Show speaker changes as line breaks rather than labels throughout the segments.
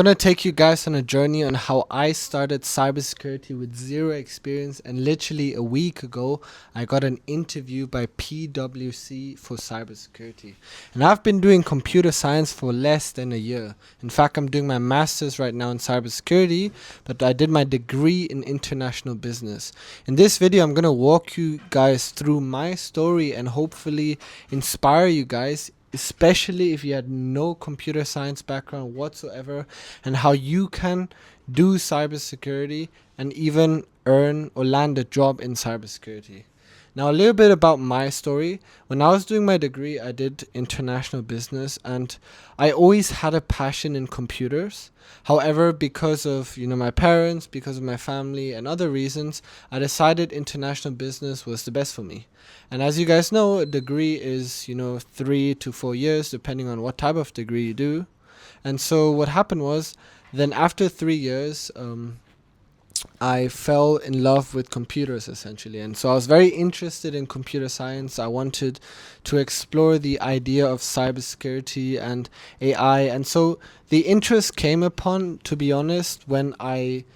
I'm gonna take you guys on a journey on how I started cybersecurity with zero experience, and literally a week ago I got an interview by PwC for cybersecurity. And I've been doing computer science for less than a year. In fact, I'm doing my master's right now in cybersecurity, but I did my degree in international business. In this video, I'm gonna walk you guys through my story and hopefully inspire you guys, especially if you had no computer science background whatsoever, and how you can do cybersecurity and even earn or land a job in cybersecurity. Now, a little bit about my story. When I was doing my degree, I did international business, and I always had a passion in computers. However, because of my parents, because of my family, and other reasons, I decided international business was the best for me. And as you guys know, a degree is 3 to 4 years, depending on what type of degree you do. And so what happened was, then after 3 years, I fell in love with computers essentially. And so I was very interested in computer science. I wanted to explore the idea of cybersecurity and AI. And so the interest came upon, to be honest, when I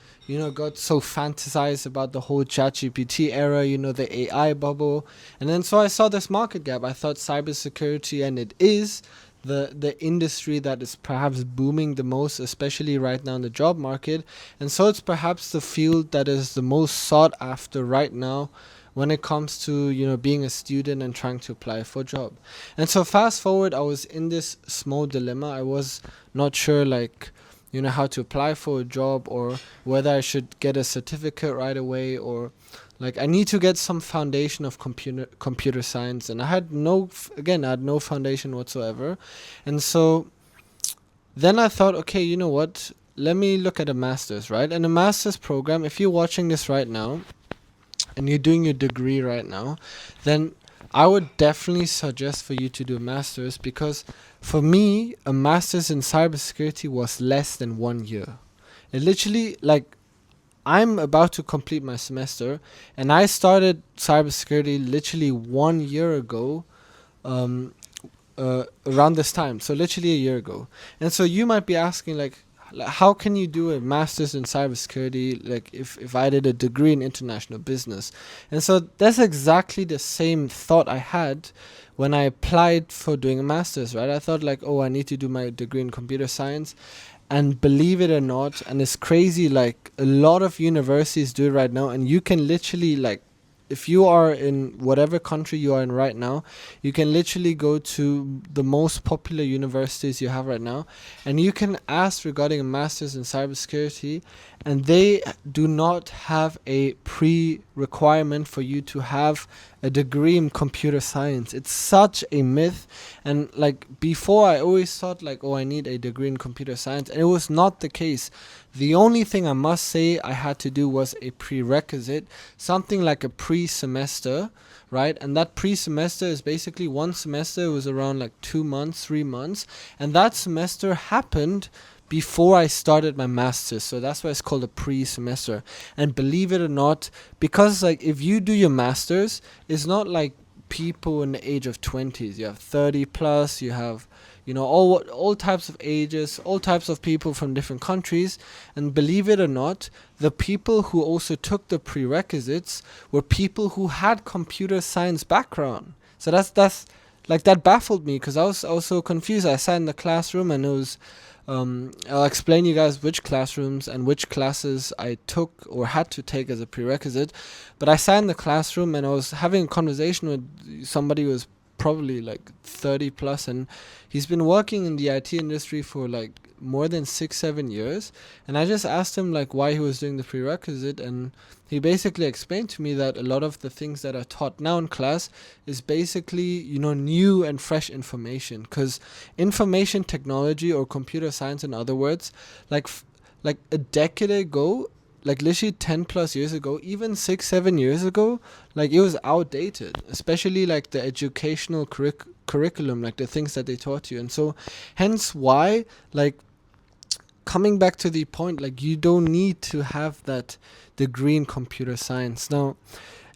got so fantasized about the whole ChatGPT era, the AI bubble. And then so I saw this market gap. I thought cybersecurity, and it is the industry that is perhaps booming the most, especially right now in the job market. And so it's perhaps the field that is the most sought after right now when it comes to being a student and trying to apply for a job. And so fast forward, I was in this small dilemma. I was not sure how to apply for a job, or whether I should get a certificate right away, or I need to get some foundation of computer science. And I had no foundation whatsoever. And so then I thought, okay, you know what? Let me look at a master's, right? And a master's program, if you're watching this right now and you're doing your degree right now, then I would definitely suggest for you to do a master's, because for me, a master's in cybersecurity was less than 1 year. It literally, I'm about to complete my semester, and I started cybersecurity literally 1 year ago, around this time. So literally a year ago. And so you might be asking, how can you do a master's in cybersecurity, if I did a degree in international business? And so that's exactly the same thought I had when I applied for doing a master's, right? I thought I need to do my degree in computer science. And believe it or not, and it's crazy, a lot of universities do it right now, and you can literally, if you are in whatever country you are in right now, you can literally go to the most popular universities you have right now, and you can ask regarding a master's in cybersecurity, and they do not have a pre-requirement for you to have a degree in computer science. It's such a myth. And before, I always thought I need a degree in computer science, and it was not the case. The only thing I must say I had to do was a prerequisite, something like a pre-semester, right? And that pre-semester is basically one semester. It was around 2 months, 3 months, and that semester happened before I started my master's. So that's why it's called a pre-semester. And believe it or not, because if you do your master's, it's not like people in the age of 20s. You have 30 plus, you have all types of ages, all types of people from different countries. And believe it or not, the people who also took the prerequisites were people who had computer science background. So that's that baffled me, because I was so confused. I sat in the classroom, and it was I'll explain you guys which classrooms and which classes I took or had to take as a prerequisite. But I sat in the classroom, and I was having a conversation with somebody who was probably 30 plus, and he's been working in the IT industry for more than 6-7 years. And I just asked him why he was doing the prerequisite, and he basically explained to me that a lot of the things that are taught now in class is basically new and fresh information, because information technology, or computer science in other words, a decade ago, literally 10 plus years ago, even 6-7 years ago, it was outdated, especially the educational curriculum, the things that they taught you. And so hence why, coming back to the point, you don't need to have that degree in computer science. Now,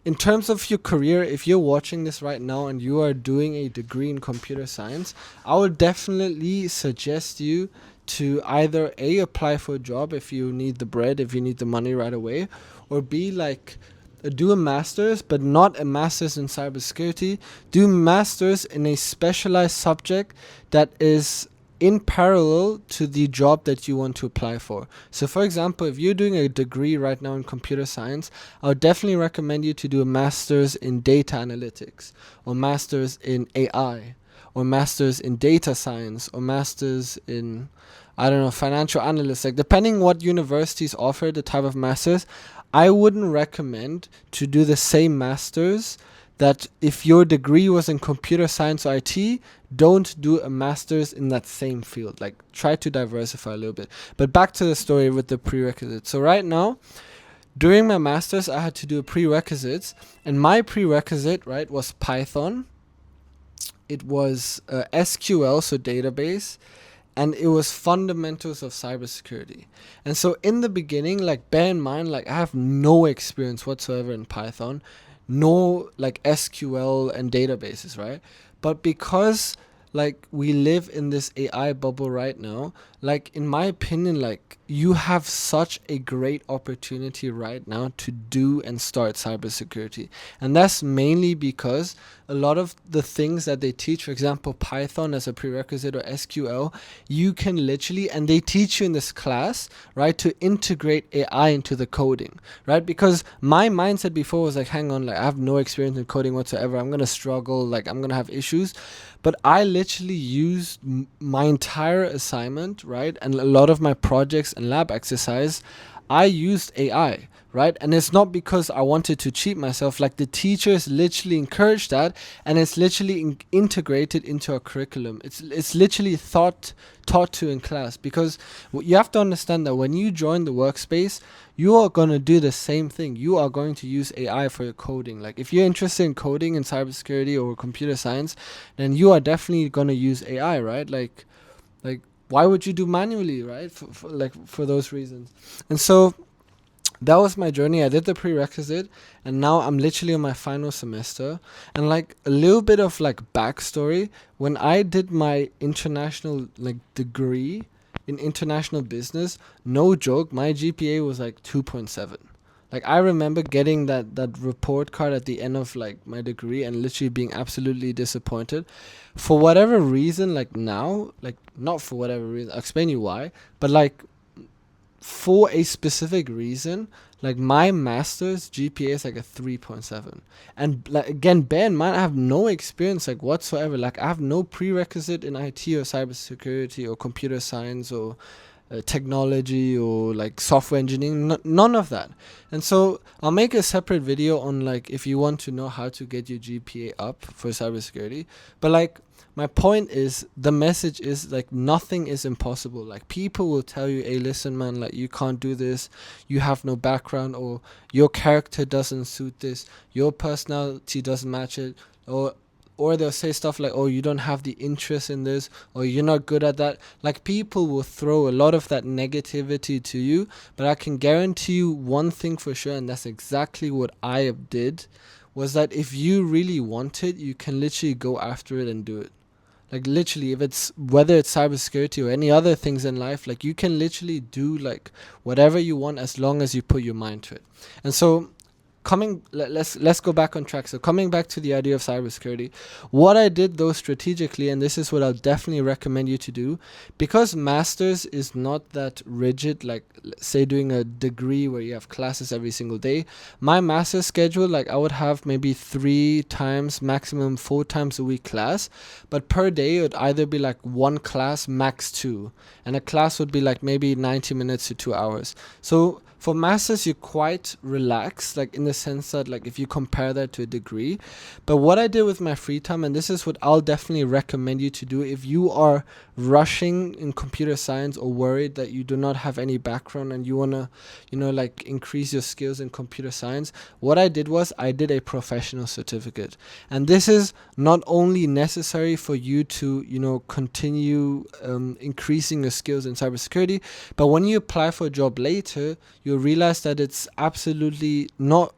in terms of your career, if you're watching this right now and you are doing a degree in computer science, I would definitely suggest you to either A, apply for a job if you need the bread, if you need the money right away, or B, like do a master's, but not a master's in cybersecurity. Do master's in a specialized subject that is in parallel to the job that you want to apply for. So for example, if you're doing a degree right now in computer science, I would definitely recommend you to do a master's in data analytics, or master's in AI, or master's in data science, or master's in, I don't know, financial analyst. Like, depending what universities offer the type of masters, I wouldn't recommend to do the same masters that if your degree was in computer science or IT, don't do a master's in that same field. Like, try to diversify a little bit. But back to the story with the prerequisites. So right now, during my master's, I had to do prerequisites, and my prerequisite, right, was Python. It was SQL, so database, and it was fundamentals of cybersecurity. And so in the beginning, like, bear in mind, like, I have no experience whatsoever in Python, no like SQL and databases, right? But because like we live in this AI bubble right now, like, in my opinion, like, you have such a great opportunity right now to do and start cybersecurity. And that's mainly because a lot of the things that they teach, for example, Python as a prerequisite or SQL, you can literally, and they teach you in this class, right, to integrate AI into the coding, right? Because my mindset before was like, hang on, like, I have no experience in coding whatsoever. I'm going to struggle, like, I'm going to have issues. But I literally used my entire assignment, right, and a lot of my projects and lab exercise, I used AI, right? And it's not because I wanted to cheat myself. Like, the teachers literally encourage that, and it's literally integrated into our curriculum. It's literally taught to in class, because you have to understand that when you join the workspace, you are going to do the same thing. You are going to use AI for your coding. Like, if you're interested in coding in cybersecurity or computer science, then you are definitely going to use AI, right? Like why would you do manually, right? For those reasons. And so that was my journey. I did the prerequisite, and now I'm literally on my final semester. And like, a little bit of like backstory, when I did my international like degree in international business, no joke, my GPA was like 2.7. Like, I remember getting that report card at the end of like my degree and literally being absolutely disappointed. For whatever reason, like now, like, not for whatever reason, I'll explain you why, but like, for a specific reason, like, my master's GPA is like a 3.7. And like, again, bear in mind, I have no experience like whatsoever. Like, I have no prerequisite in IT or cybersecurity or computer science or technology or like software engineering, none of that. And so I'll make a separate video on like, if you want to know how to get your GPA up for cybersecurity. But like, my point is, the message is like, nothing is impossible. Like, people will tell you, hey, listen, man, like, you can't do this, you have no background, or your character doesn't suit this, your personality doesn't match it, or they'll say stuff like, oh, you don't have the interest in this, or you're not good at that. Like, people will throw a lot of that negativity to you, but I can guarantee you one thing for sure, and that's exactly what I did, was that if you really want it, you can literally go after it and do it. Like, literally, if it's, whether it's cybersecurity or any other things in life, like, you can literally do like whatever you want as long as you put your mind to it. And so, let's go back on track. So, coming back to the idea of cybersecurity, what I did though strategically, and this is what I'll definitely recommend you to do, because masters is not that rigid, like, say, doing a degree where you have classes every single day. My master's schedule, like, I would have maybe 3 times, maximum 4 times a week class, but per day it would either be like 1 class, max 2, and a class would be like maybe 90 minutes to 2 hours. So for masters, you're quite relaxed, like, in the sense that, like, if you compare that to a degree. But what I did with my free time, and this is what I'll definitely recommend you to do if you are rushing in computer science or worried that you do not have any background and you want to, like, increase your skills in computer science, what I did was I did a professional certificate. And this is not only necessary for you to, continue increasing your skills in cybersecurity, but when you apply for a job later, you'll realize that it's absolutely not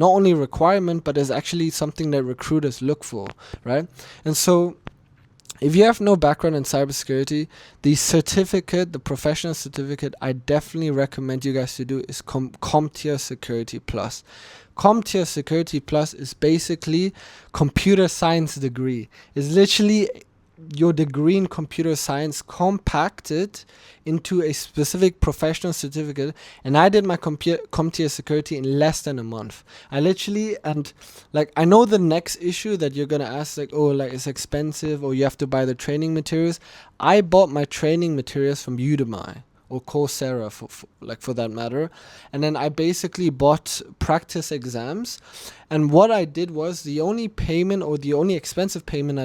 only a requirement, but is actually something that recruiters look for, right? And so If you have no background in cybersecurity, the certificate, the professional certificate, I definitely recommend you guys to do is CompTIA Security Plus. CompTIA Security Plus is basically computer science degree. It's literally your degree in computer science compacted into a specific professional certificate. And I did my CompTIA Security in less than a month. I literally, and like, I know the next issue that you're gonna ask, like, oh, like, it's expensive or you have to buy the training materials. I bought my training materials from Udemy or Coursera for that matter, and then I basically bought practice exams. And what I did was, the only payment or the only expensive payment